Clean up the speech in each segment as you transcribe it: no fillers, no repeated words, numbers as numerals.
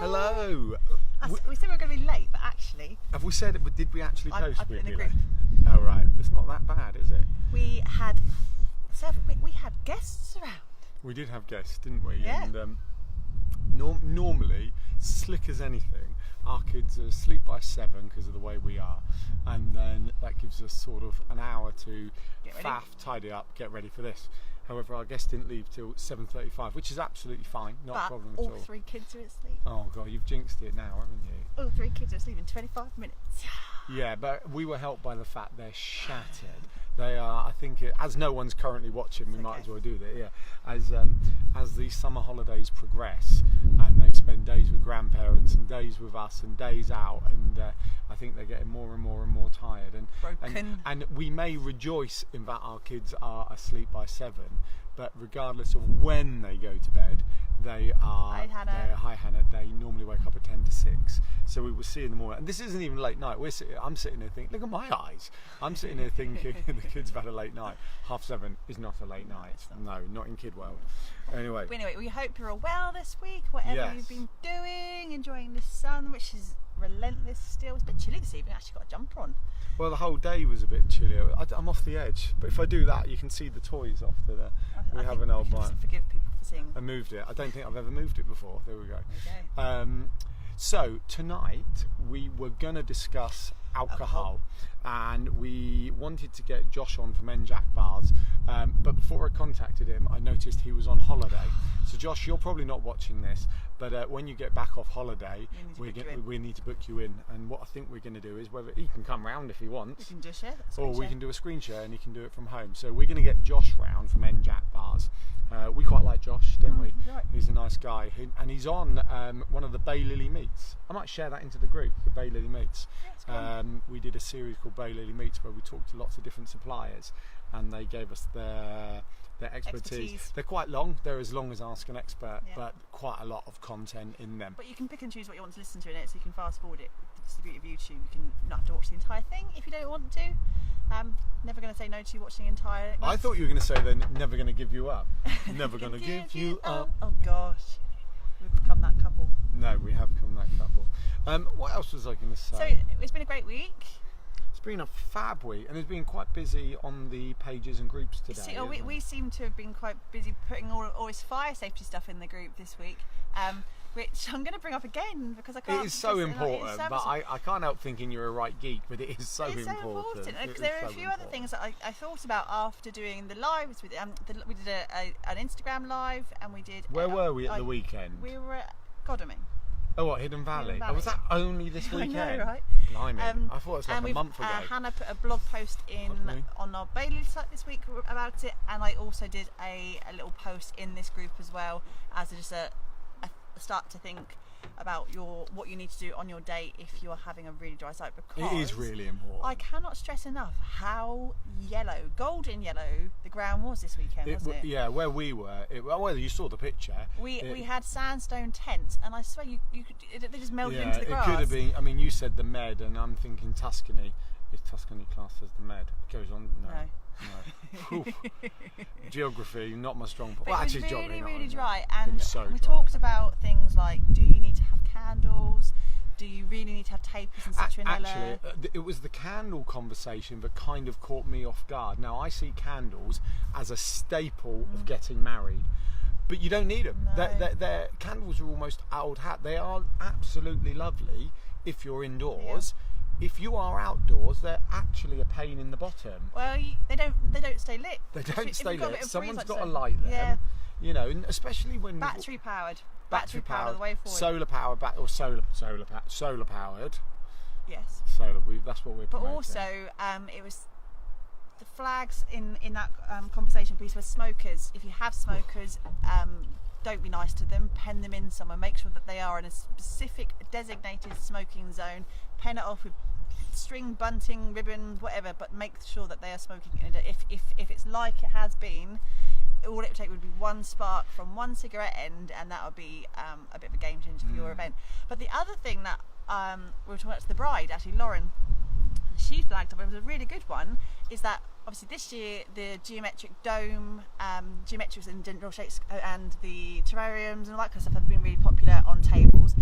Hello. We said we were going to be late, but actually... Have we said it? But did we actually post? I put it in the group. Oh, right. It's not that bad, is it? We had guests around. We did have guests, didn't we? Yeah. And normally, slick as anything, our kids are asleep by 7 because of the way we are. And then that gives us sort of an hour to faff, tidy up, get ready for this. However, our guest didn't leave till 7:35, which is absolutely fine, not a problem at all. All 3 kids are asleep. Oh God, you've jinxed it now, haven't you? All 3 kids are asleep in 25 minutes. Yeah, but we were helped by the fact they're shattered. They are, I think, as no one's currently watching, we might as well do that. Yeah, as the summer holidays progress and they spend days with grandparents and days with us and days out, and I think they're getting more and more tired. And broken. And we may rejoice in that our kids are asleep by 7, but regardless of when they go to bed, they are. Hi Hannah. They normally wake up at 10 to 6, so we will see in the morning. And this isn't even late night. I'm sitting there thinking, look at my eyes. I'm sitting there thinking the kids have had a late night. 7:30 is not a late night. No, not in kid world. Anyway, we hope you're all well this week. Whatever you've been doing, enjoying the sun, which is relentless still. It's a bit chilly this evening. I actually got a jumper on. Well, the whole day was a bit chilly. I'm off the edge, but if I do that, you can see the toys off to the. We have an old bike. Forgive people for seeing. I moved it. I don't think I've ever moved it before. There we go. Okay. So tonight we were going to discuss alcohol, and we wanted to get Josh on from Jack Bars, but before I contacted him, I noticed he was on holiday. So Josh, you're probably not watching this, but when you get back off holiday, we need to book you in. And what I think we're going to do is, whether he can come round if he wants, we can do a share, or we can do a screen share and he can do it from home. So we're going to get Josh round from Jack Bars. We quite like Josh, don't we? Right. He's a nice guy, and he's on one of the Baylily meets. I might share that into the group, the Baylily meets. Yeah, we did a series called Baylily Meets where we talked to lots of different suppliers, and they gave us their expertise. They're quite long. They're as long as Ask an Expert, but quite a lot of content in them. But you can pick and choose what you want to listen to in it, so you can fast forward it. It's the beauty of YouTube. You can not have to watch the entire thing if you don't want to. Never going to say no to you watching the entire. I thought you were going to say they're never going to give you up. Never going to give you up. Oh gosh, we've become that couple. No, we have become that couple. What else was I going to say? So it's been a great week. It's been a fab week, and it's been quite busy on the pages and groups today. We seem to have been quite busy putting all his fire safety stuff in the group this week, which I'm going to bring up again because I can't. It is so important, but I can't help thinking you're a right geek, but it is so important. Because there are a few other things that I thought about after doing the lives. We did an Instagram live, and we did. Where were we at the weekend? We were at Godalming. Oh, what, Hidden Valley? Oh, was that only this weekend? I know, right? Blimey, I thought it was like a month ago. Hannah put a blog post on our Baylily site this week about it, and I also did a little post in this group as well, as just a start to think about what you need to do on your day if you're having a really dry site, because it is really important. I cannot stress enough how golden yellow the ground was this weekend, wasn't it? Yeah, where we were. Well, you saw the picture. We had sandstone tents, and I swear they just melted into the grass. It could have been. I mean, you said the Med, and I'm thinking Tuscany. Is Tuscany classed as the Med? It goes on. No. Geography, not my strong point. Well, it was actually, really dry, and we dry. talked about things like: do you need to have candles? Do you really need to have tapers and citronella? Actually, it was the candle conversation that kind of caught me off guard. Now, I see candles as a staple of getting married, but you don't need them. No. Candles are almost old hat. They are absolutely lovely if you're indoors. Yeah. If you are outdoors, they're actually a pain in the bottom. Well, they don't stay lit. They don't stay lit. Someone's got to light them. Yeah. You know, and especially when battery powered, the way forward. Solar powered, or solar powered. Yes. Solar. That's what we're promoting. But also, it was the flags in that conversation piece were smokers. If you have smokers, don't be nice to them. Pen them in somewhere. Make sure that they are in a specific designated smoking zone. Pen it off with string, bunting, ribbon, whatever, but make sure that they are smoking. If it's like it has been, all it would take would be one spark from one cigarette end, and that would be a bit of a game changer for your event. But the other thing that we were talking about to the bride, actually, Lauren, she's flagged up, it was a really good one, is that obviously this year the geometric dome, geometrics and general shapes and the terrariums and all that kind of stuff have been really popular on tables,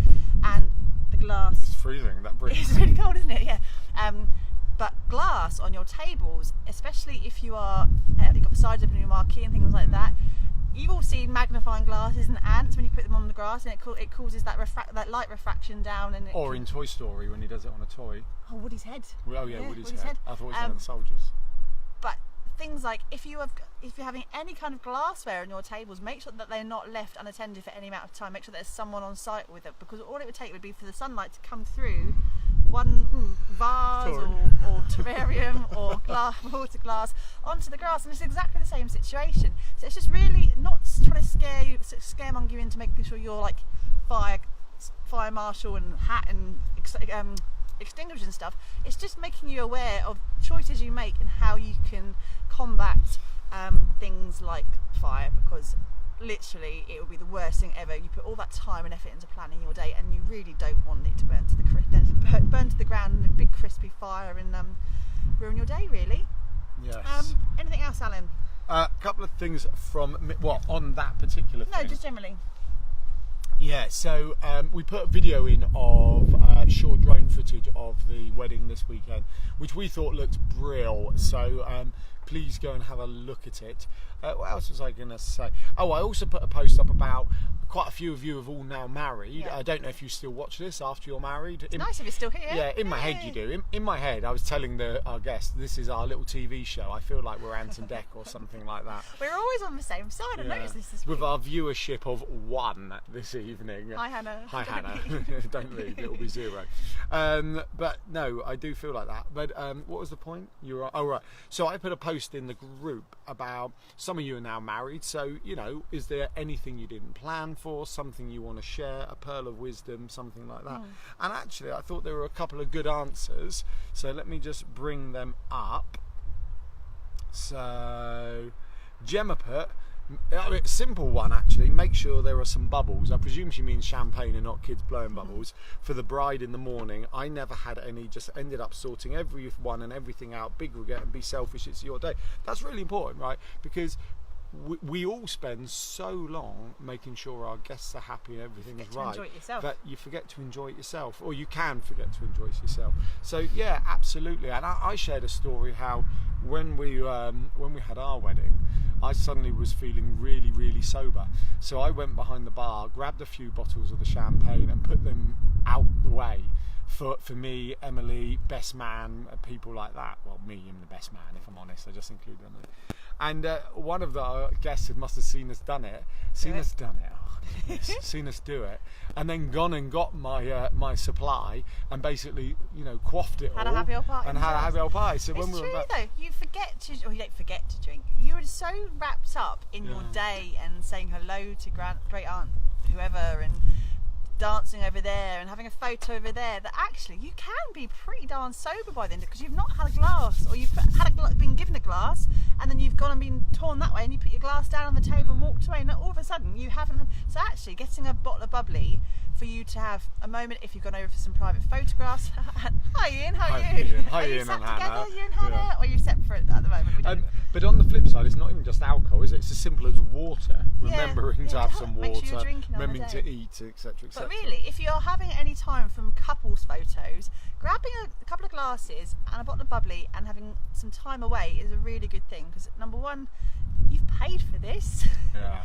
and the glass... It's freezing, that breeze. It's really cold, isn't it? Yeah. But glass on your tables, especially if you are, you've got the sides open in your marquee and things like that, you've all seen magnifying glasses and ants when you put them on the grass, and it causes that light refraction down. And or in Toy Story when he does it on a toy. Oh, Woody's head. Oh yeah, Woody's head. I thought it was one of the soldiers. But things like if you're having any kind of glassware on your tables, make sure that they're not left unattended for any amount of time. Make sure there's someone on site with it, because all it would take would be for the sunlight to come through one vase or terrarium or water glass onto the grass, and it's exactly the same situation. So it's just really not trying to scaremonger you into making sure you're like fire marshal and hat and extinguishers and stuff. It's just making you aware of choices you make and how you can combat things like fire, because literally it would be the worst thing ever. You put all that time and effort into planning your day, and you really don't want it to burn to the ground in a big crispy fire and ruin your day, really. Yes. Anything else, Alan? A couple of things from on that particular thing. No, just generally. Yeah, so we put a video in of short drone footage of the wedding this weekend, which we thought looked brill. So please go and have a look at it. What else was I going to say? Oh, I also put a post up about quite a few of you have all now married. Yeah. I don't know if you still watch this after you're married. It's nice if you're still here. Yeah, in my head you do. In my head, I was telling our guest, this is our little TV show. I feel like we're Ant and Dec or something like that. We're always on the same side. I noticed this week. With our viewership of 1 this evening. Hi, Hannah. Hi, Hannah. Don't leave, it'll be 0. But no, I do feel like that. But what was the point? Oh, right. So I put a post in the group about some of you are now married. So, is there anything you didn't plan for, something you want to share, a pearl of wisdom, something like that? And actually I thought there were a couple of good answers, so let me just bring them up. So Gemma put, simple one actually, make sure there are some bubbles. I presume she means champagne and not kids blowing bubbles for the bride in the morning. I never had any, just ended up sorting everyone and everything out, big regret and be selfish, it's your day. That's really important, right? Because we all spend so long making sure our guests are happy and everything is right, but you forget to enjoy it yourself, or you can forget to enjoy it yourself. So yeah, absolutely. And I shared a story how when we had our wedding, I suddenly was feeling really, really sober. So I went behind the bar, grabbed a few bottles of the champagne and put them out the way for me, Emily, best man, people like that. Well, me and the best man, if I'm honest. I just included Emily. And one of the guests must have seen us do it. Seen us do it, and then gone and got my supply and basically, quaffed it all. Had a happy old party. So it's when we true were though. You don't forget to drink. You were so wrapped up in your day and saying hello to great aunt whoever and dancing over there and having a photo over there that actually you can be pretty darn sober by then, because you've not had a glass, or you've been given a glass and then you've gone and been torn that way and you put your glass down on the table and walked away, and all of a sudden you haven't had. So actually getting a bottle of bubbly for you to have a moment, if you've gone over for some private photographs. Hi Ian, how are you? Hi Ian, you sat and together, Hannah. you and Hannah, or are you separate at the moment? But on the flip side, it's not even just alcohol, is it? It's as simple as water. Remembering to have some water, sure remembering to eat, etc., etc. But really, if you're having any time from couples photos, grabbing a couple of glasses and a bottle of bubbly and having some time away is a really good thing, because number one, you've paid for this. Yeah.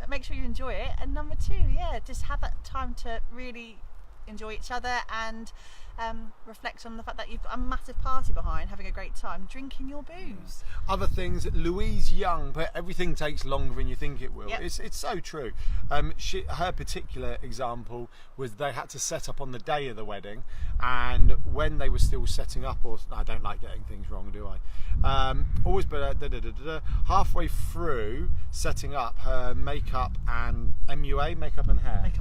Make sure you enjoy it, and number two, just have that time to really enjoy each other and reflect on the fact that you've got a massive party behind, having a great time, drinking your booze. Other things, Louise Young, but everything takes longer than you think it will. Yep. It's so true. Her particular example was they had to set up on the day of the wedding, and when they were still setting up, or I don't like getting things wrong, do I? Always, but halfway through setting up, her makeup and MUA, makeup and hair,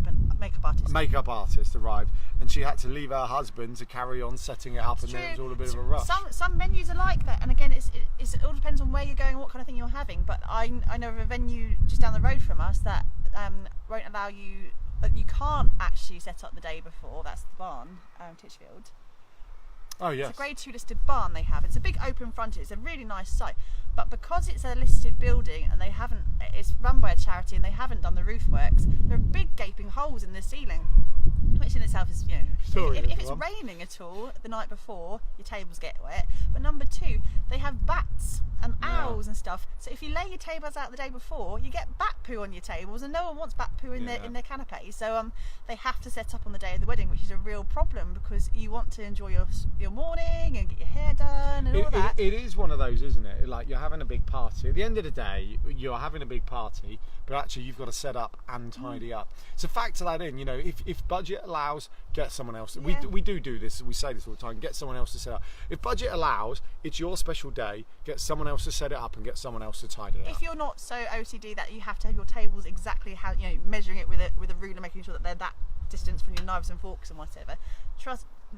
makeup artist arrived, and she had to leave her husband to carry on setting it up, and then it was all a bit of a rush. Some venues are like that, and again, it all depends on where you're going and what kind of thing you're having. But I know of a venue just down the road from us that won't allow you. You can't actually set up the day before. That's the barn, Titchfield. Oh, yes. It's a Grade 2 listed barn they have. It's a big open frontage. It's a really nice site. But because it's a listed building and it's run by a charity and they haven't done the roof works, there are big gaping holes in the ceiling, which in itself is, if it's raining at all the night before, your tables get wet. But number 2, they have bats and owls and stuff. So if you lay your tables out the day before, you get bat poo on your tables, and no one wants bat poo in their canapé. So they have to set up on the day of the wedding, which is a real problem because you want to enjoy your morning and get your hair done and all that. It is one of those, isn't it? Like, you're having a big party. At the end of the day, you're having a big party, but actually you've got to set up and tidy up. So factor that in. If budget allows, get someone else. Yeah. We do this. We say this all the time. Get someone else to set up. If budget allows, it's your special day. Get someone else to set it up and get someone else to tidy it up. If you're not so OCD that you have to have your tables exactly how, measuring it with a ruler, making sure that they're that distance from your knives and forks and whatever,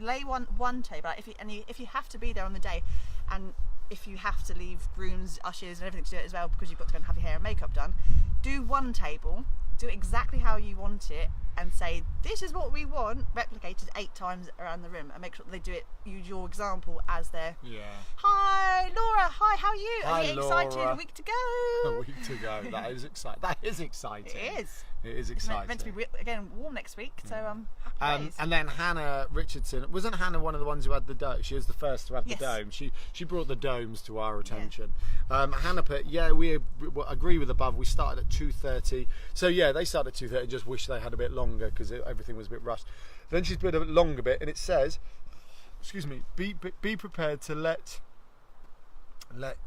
lay one table out. If you have to be there on the day, and if you have to leave grooms, ushers and everything to do it as well because you've got to go and have your hair and makeup done, do one table, do it exactly how you want it, and say, this is what we want, replicated 8 times around the room, and make sure that they do it, use your example as their, hi Laura, hi, how are you? Hi, are you excited? Laura. A week to go. A week to go. That is exciting. It is. It is exciting. It's meant to be again warm next week, so happy days. And then Hannah Richardson, wasn't Hannah one of the ones who had the dome? She was the first to have the dome. She brought the domes to our attention. Hannah put, we agree with above. We started at 2:30, so they started at 2:30. Just wish they had a bit longer because everything was a bit rushed. Then she's put a longer bit, and it says, excuse me, be prepared to let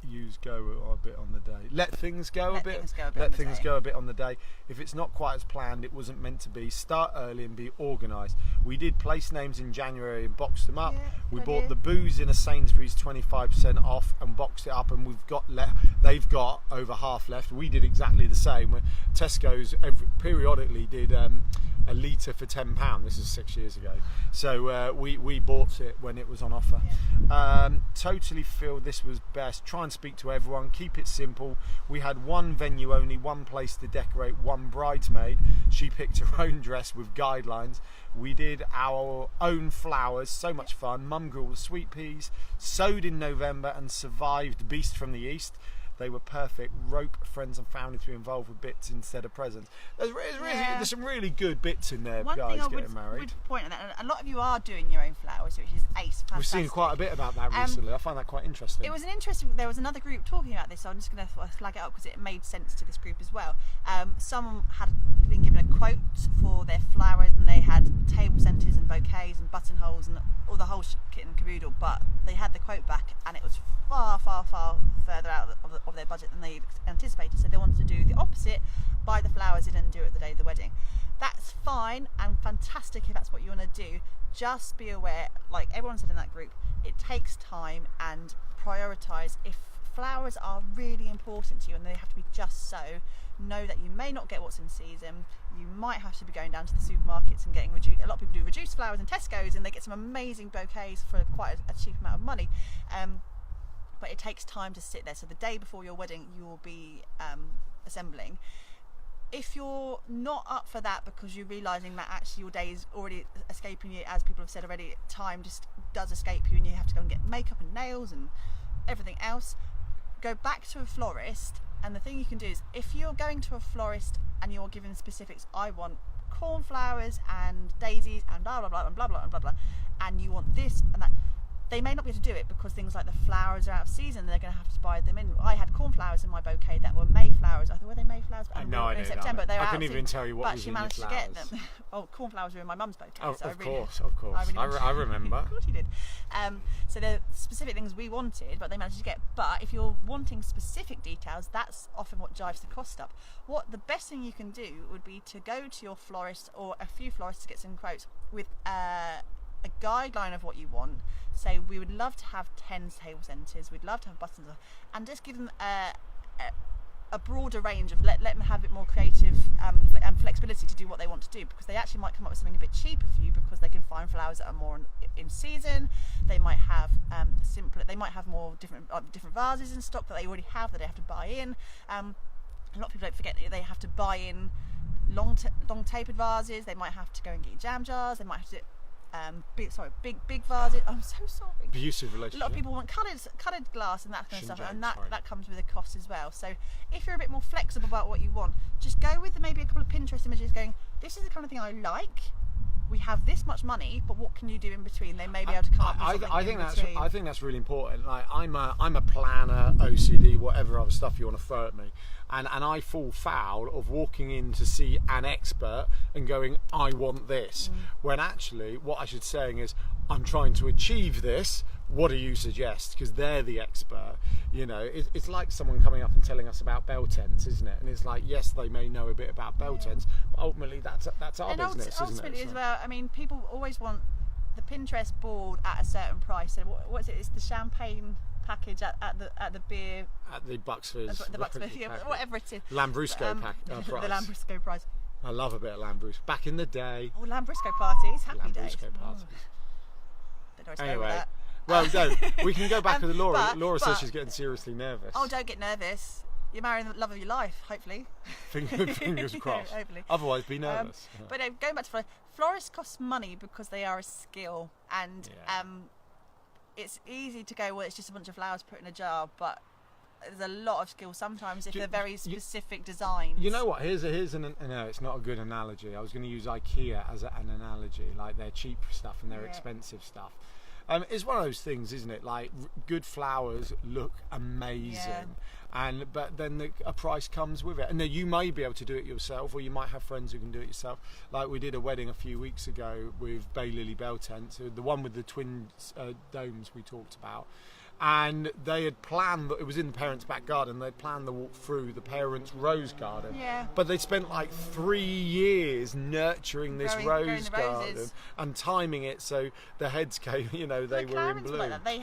yous go a bit on the day. Let things go a bit. Let things go a bit on the day. If it's not quite as planned, it wasn't meant to be. Start early and be organised. We did place names in January and boxed them up. We bought the booze in a Sainsbury's 25% off and boxed it up, and they've got over half left. We did exactly the same. Tesco's periodically did a litre for £10. This is 6 years ago. So we bought it when it was on offer. Totally feel this was best. Try and speak to everyone. Keep it simple. We had one venue only, one place to decorate, one bridesmaid. She picked her own dress with guidelines. We did our own flowers. So much fun. Mum grew all the sweet peas. Sowed in November and survived Beast from the East. They were perfect. Rope friends and family to be involved with bits instead of presents. There's some really good bits in there. One guys thing I getting married. would point at that, and a lot of you are doing your own flowers, which is ace. Fantastic. We've seen quite a bit about that recently. I find that quite interesting. There was another group talking about this, so I'm just going to flag it up because it made sense to this group as well. Someone had been given a quote for their flowers, and they had table centres and bouquets and buttonholes and all the whole kit and caboodle, but they had the quote back and it was far, far, far further out of their budget than they anticipated, so they wanted to do the opposite, buy the flowers in and do it the day of the wedding. That's fine and fantastic if that's what you want to do. Just be aware, like everyone said in that group, it takes time, and prioritise. If flowers are really important to you and they have to be just so, know that you may not get what's in season. You might have to be going down to the supermarkets and getting a lot of people do reduced flowers in Tesco's, and they get some amazing bouquets for quite a cheap amount of money. But it takes time to sit there. So the day before your wedding, you will be assembling. If you're not up for that because you're realising that actually your day is already escaping you, as people have said already, time just does escape you and you have to go and get makeup and nails and everything else, go back to a florist. And the thing you can do is, if you're going to a florist and you're given specifics, I want cornflowers and daisies and blah blah blah and blah blah and blah blah, and you want this and that, they may not be able to do it because things like the flowers are out of season and they're going to have to buy them in. I had cornflowers in my bouquet that were Mayflowers. I thought, were they Mayflowers? I had no idea. In September, they were I out couldn't even tell you what was in your flowers. But she managed to get them. Oh, cornflowers were in my mum's bouquet. Oh, so of course. I remember. Of course you did. So there are specific things we wanted, but they managed to get. But if you're wanting specific details, that's often what drives the cost up. What the best thing you can do would be to go to your florist or a few florists to get some quotes with a guideline of what you want. Say, we would love to have 10 table centres, we'd love to have buttons, and just give them a broader range of let them have a bit more creative and flexibility to do what they want to do, because they actually might come up with something a bit cheaper for you because they can find flowers that are more in season. They might have they might have more different vases in stock that they already have that they have to buy in. A lot of people don't forget that they have to buy in long tapered vases. They might have to go and get jam jars. They might have to big vases. I'm so sorry. Abusive relationship. A lot of people want coloured glass and that kind of stuff, and that comes with a cost as well. So if you're a bit more flexible about what you want, just go with maybe a couple of Pinterest images going, this is the kind of thing I like. We have this much money, but what can you do in between? They may be able to come up with something in between. I think that's really important. Like I'm a planner, OCD, whatever other stuff you want to throw at me, and I fall foul of walking in to see an expert and going, I want this, when actually what I should be saying is, I'm trying to achieve this. What do you suggest? Because they're the expert. You know, it's like someone coming up and telling us about bell tents, isn't it? And it's like, yes, they may know a bit about bell tents, but ultimately that's our business, isn't it? Ultimately as well, I mean, people always want the Pinterest board at a certain price. So what is it? It's the champagne package at the beer at the Bucksford, whatever it is. Lambrusco price. The Lambrusco price. I love a bit of Lambrusco. Back in the day. Oh, Lambrusco parties, happy days. Lambrusco parties. Anyway. Well, no, we can go back to Laura. Laura says she's getting seriously nervous. Oh, don't get nervous. You're marrying the love of your life, hopefully. Fingers crossed. Hopefully. Otherwise, be nervous. But going back to florists, florists cost money because they are a skill, and it's easy to go, well, it's just a bunch of flowers put in a jar, but there's a lot of skill sometimes if they're very specific designs. You know what? Here's no, it's not a good analogy. I was going to use IKEA as an analogy, like their cheap stuff and their expensive stuff. It's one of those things, isn't it? Like good flowers look amazing, but then a price comes with it. And then you may be able to do it yourself, or you might have friends who can do it yourself. Like we did a wedding a few weeks ago with Baylily Bell Tents, the one with the twin domes we talked about. And they had planned, it was in the parents' back garden, they'd planned the walk through the parents' rose garden. Yeah. But they spent like 3 years nurturing this rose garden and timing it so the heads came, you know, they were in bloom. Like that. They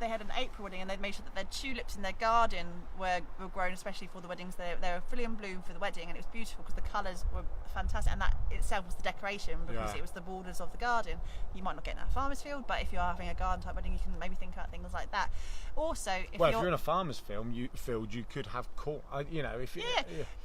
had an April wedding, and they'd made sure that their tulips in their garden were grown, especially for the weddings. They were fully in bloom for the wedding, and it was beautiful because the colours were fantastic, and that itself was the decoration because it was the borders of the garden. You might not get in a farmer's field, but if you're having a garden type wedding, you can maybe think about things like that. Also, if you're in a farmer's field, you could have corn. You know, if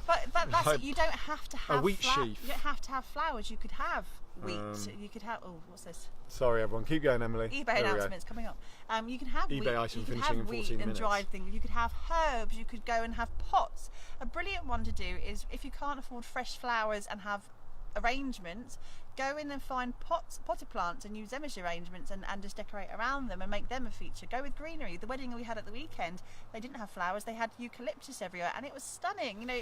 but that's like, you don't have to have a wheat sheaf. You don't have to have flowers. You could have wheat. You could have what's this? Sorry, everyone. Keep going, Emily. eBay announcements coming up. You can have eBay item wheat. finishing in 14 minutes. And dried things. You could have herbs. You could go and have pots. A brilliant one to do is if you can't afford fresh flowers and have arrangements, go in and find potted plants and use them as arrangements and just decorate around them and make them a feature. Go with greenery. The wedding we had at the weekend, they didn't have flowers, they had eucalyptus everywhere, and it was stunning, you know,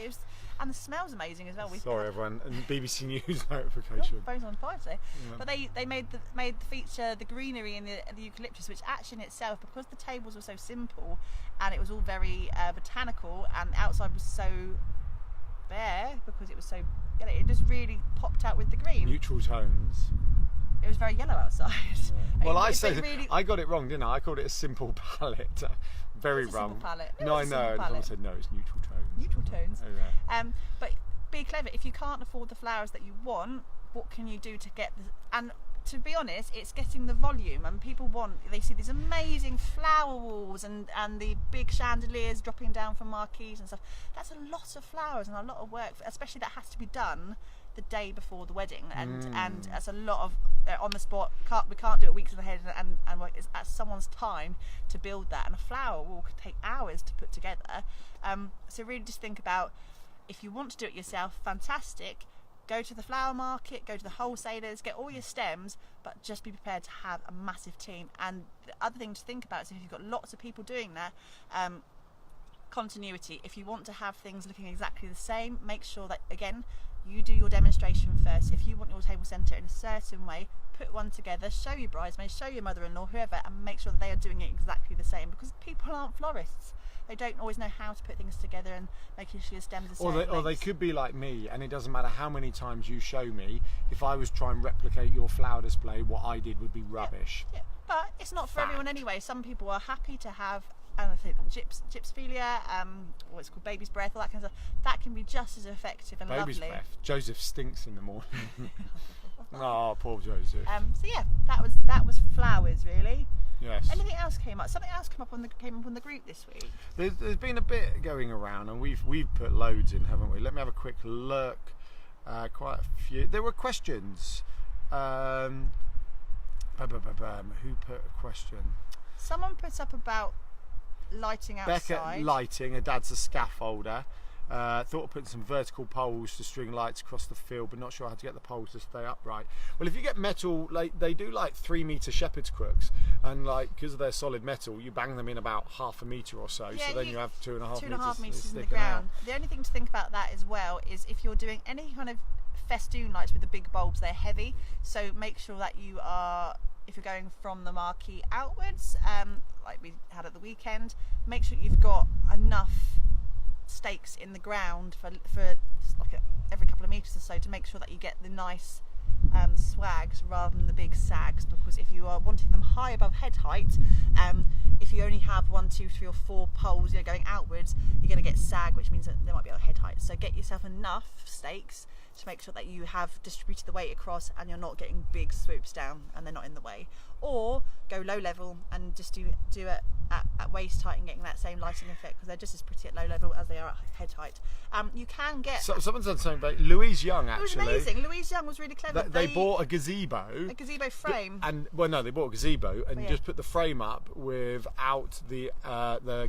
and the smell's amazing as well. Sorry everyone, and BBC News notification. Phone's on fire today. Yeah. But they made the feature the greenery and the eucalyptus, which actually in itself, because the tables were so simple and it was all very botanical, and the outside was so bare because it was so, it just really popped out with the green. Neutral tones. It was very yellow outside. Yeah. Well, I got it wrong, didn't I? I called it a simple palette. Very it's a wrong. Simple palette. No, I know. Someone said no, it's neutral tones. Neutral tones. Oh, yeah. But be clever. If you can't afford the flowers that you want, what can you do to get the? And to be honest, it's getting the volume, and people they see these amazing flower walls and the big chandeliers dropping down from marquees and stuff. That's a lot of flowers and a lot of work, especially that has to be done the day before the wedding, and that's a lot of on the spot. We can't do it weeks ahead, and it's at someone's time to build that, and a flower wall could take hours to put together. So really just think about, if you want to do it yourself, fantastic. Go to the flower market, go to the wholesalers, get all your stems, but just be prepared to have a massive team. And the other thing to think about is if you've got lots of people doing that, continuity. If you want to have things looking exactly the same, make sure that, again, you do your demonstration first. If you want your table centre in a certain way, put one together, show your bridesmaids, show your mother-in-law, whoever, and make sure that they are doing it exactly the same, because people aren't florists. They don't always know how to put things together and making sure your stems are certain or they could be like me, and it doesn't matter how many times you show me, if I was trying to replicate your flower display, what I did would be rubbish. Yeah. But it's not for everyone anyway. Some people are happy to have, I think, gypsphilia, what's called baby's breath, all that kind of stuff. That can be just as effective and baby's lovely. Breath. Joseph stinks in the morning. Oh, poor Joseph. So yeah, that was flowers, really. Yes. Anything else came up? Something else came up on the group this week. There's been a bit going around, and we've put loads in, haven't we? Let me have a quick look. Quite a few. There were questions. Who put a question? Someone put up about lighting outside. Becca lighting. Her dad's a scaffolder. Thought of putting some vertical poles to string lights across the field, but not sure how to get the poles to stay upright. Well, if you get metal, like they do, like 3 metre shepherd's crooks, and like because they're solid metal, you bang them in about half a metre or so. Yeah, so then you have 2.5 metres in the sticking ground. out. The only thing to think about that as well is if you're doing any kind of festoon lights with the big bulbs, they're heavy. So make sure that you are, if you're going from the marquee outwards, like we had at the weekend, make sure you've got enough stakes in the ground for like every couple of metres or so to make sure that you get the nice swags rather than the big sags, because if you are wanting them high above head height, if you only have 1, 2, 3 or 4 poles going outwards, you're going to get sag, which means that they might be at head height. So get yourself enough stakes to make sure that you have distributed the weight across and you're not getting big swoops down and they're not in the way. Or go low level and just do it at waist height and getting that same lighting effect, because they're just as pretty at low level as they are at head height. You can get... So, someone said something about Louise Young, actually. It was amazing. Louise Young was really clever. They bought a gazebo. A gazebo frame. They bought a gazebo and just put the frame up without the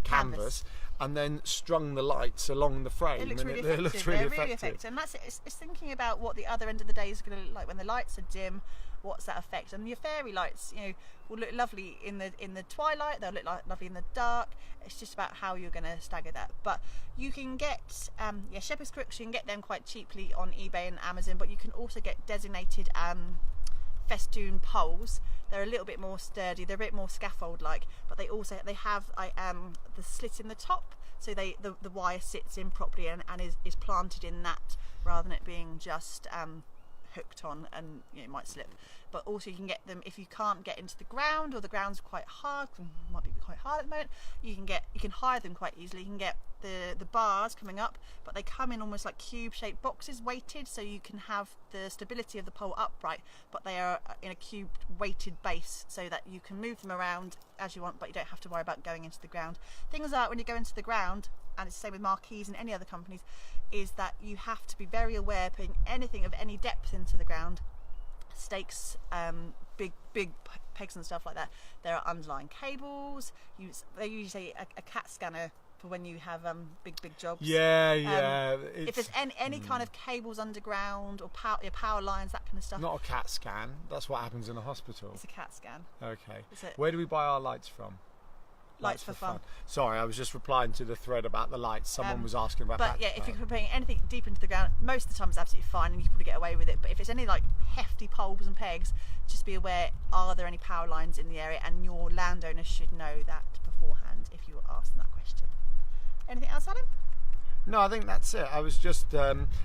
canvas. And then strung the lights along the frame. It looks really effective. effective. It looks really really effective. And that's it. It's thinking about what the other end of the day is going to look like when the lights are dim. What's that effect? And your fairy lights, will look lovely in the twilight. They'll look lovely in the dark. It's just about how you're going to stagger that. But you can get shepherd's crooks. You can get them quite cheaply on eBay and Amazon. But you can also get designated festoon poles. They're a little bit more sturdy, they're a bit more scaffold like, but they have the slit in the top, so the wire sits in properly and is planted in that, rather than it being just hooked on and it might slip. But also you can get them if you can't get into the ground, or the ground's quite hard, might be quite hard at the moment, you can hire them quite easily. You can get the bars coming up, but they come in almost like cube shaped boxes, weighted, so you can have the stability of the pole upright, but they are in a cube weighted base, so that you can move them around as you want, but you don't have to worry about going into the ground. Things like when you go into the ground, and it's the same with marquees and any other companies, is that you have to be very aware putting anything of any depth into the ground, stakes, big pegs and stuff like that. There are underlying cables. They usually a CAT scanner for when you have big jobs. If there's any kind of cables underground or power lines, that kind of stuff. Not a CAT scan. That's what happens in a hospital. It's a CAT scan. Okay. Where do we buy our lights from? Lights for fun. Sorry, I was just replying to the thread about the lights. Someone was asking about that. But yeah, if you're putting anything deep into the ground, most of the time it's absolutely fine and you can probably get away with it. But if it's any like hefty poles and pegs, just be aware, are there any power lines in the area? And your landowner should know that beforehand if you were asking that question. Anything else, Adam? No, I think that's it. I was just,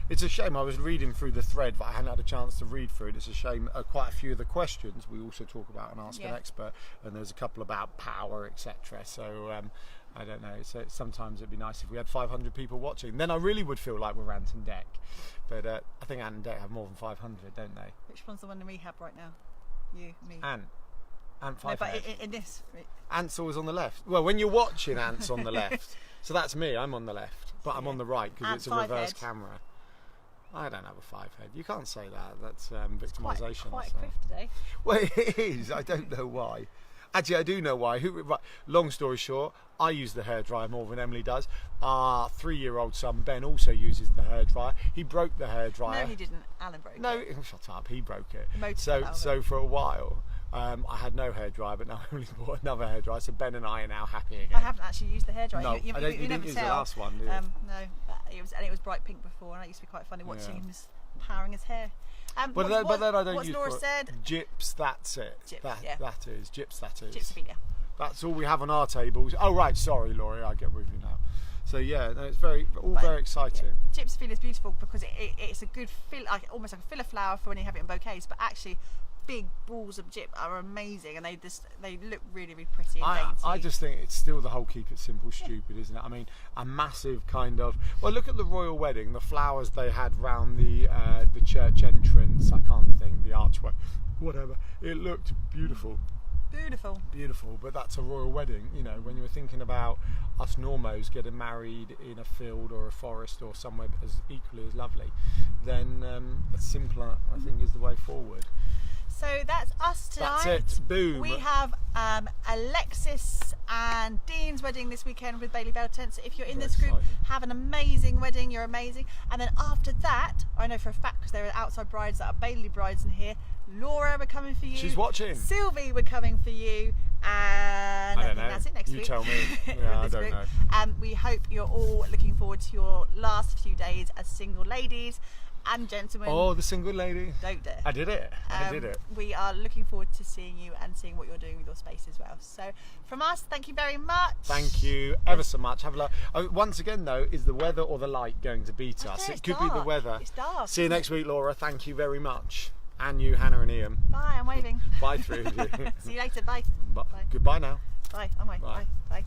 it's a shame I was reading through the thread, but I hadn't had a chance to read through it. It's a shame quite a few of the questions we also talk about and Ask an Expert, and there's a couple about power, etc. So I don't know. So sometimes it'd be nice if we had 500 people watching. Then I really would feel like we're Ant and Dec. But I think Ant and Dec have more than 500, don't they? Which one's the one in rehab right now? You, me. Ant 5. No, but in this... Ant's always on the left. Well, when you're watching, Ant's on the left. So that's me, I'm on the left. But I'm on the right because it's a reverse camera. I don't have a 5 head. You can't say that. That's victimisation. It's quite quick today. Well, it is. I don't know why. Actually, I do know why. Right, long story short, I use the hairdryer more than Emily does. Our 3-year-old son, Ben, also uses the hairdryer. He broke the hairdryer. No, he didn't. Alan broke it. No, shut up. He broke it. So for a while... I had no hairdryer, but now I only bought another hairdryer, so Ben and I are now happy again. I haven't actually used the hairdryer. No, you didn't use the last one, did you? No, it was bright pink before, and it used to be quite funny watching him powering his hair. But then I don't what's use Nora said? Gyps, that's it. That is. Gypsophilia. That's all we have on our tables. Oh right, sorry Laurie, I get with you now. So yeah, no, it's very exciting. Yeah. Gypsophilia is beautiful because it's a good almost like a filler flower for when you have it in bouquets, but actually big balls of gyp are amazing, and they look really, really pretty and dainty. I just think it's still the whole keep it simple stupid, isn't it? I mean, a massive kind of, well, look at the royal wedding, the flowers they had round the church entrance, I can't think, the archway, whatever, it looked beautiful, but that's a royal wedding. You know, when you were thinking about us normos getting married in a field or a forest or somewhere as equally as lovely, then a simpler, I think, is the way forward. So that's us tonight. That's it. Boom. We have Alexis and Dean's wedding this weekend with Baylily Bell Tents. If you're in this group, have an amazing wedding. You're amazing. And then after that, I know for a fact because there are outside brides that are Baylily brides in here. Laura, we're coming for you. She's watching. Sylvie, we're coming for you. And I think that's it next week. You tell me. Yeah, I don't know. We hope you're all looking forward to your last few days as single ladies and gentlemen. Oh, the single lady. Don't dare. I did it. I did it. We are looking forward to seeing you and seeing what you're doing with your space as well. So from us, thank you very much. Thank you ever so much. Have a look. Once again though, is the weather or the light going to beat us? It could be the weather. It's dark. See you next week, Laura. Thank you very much. And you, Hannah and Ian. Bye, I'm waving. Bye through you. See you later, bye. Goodbye now. Bye, I'm waving. Bye. Bye.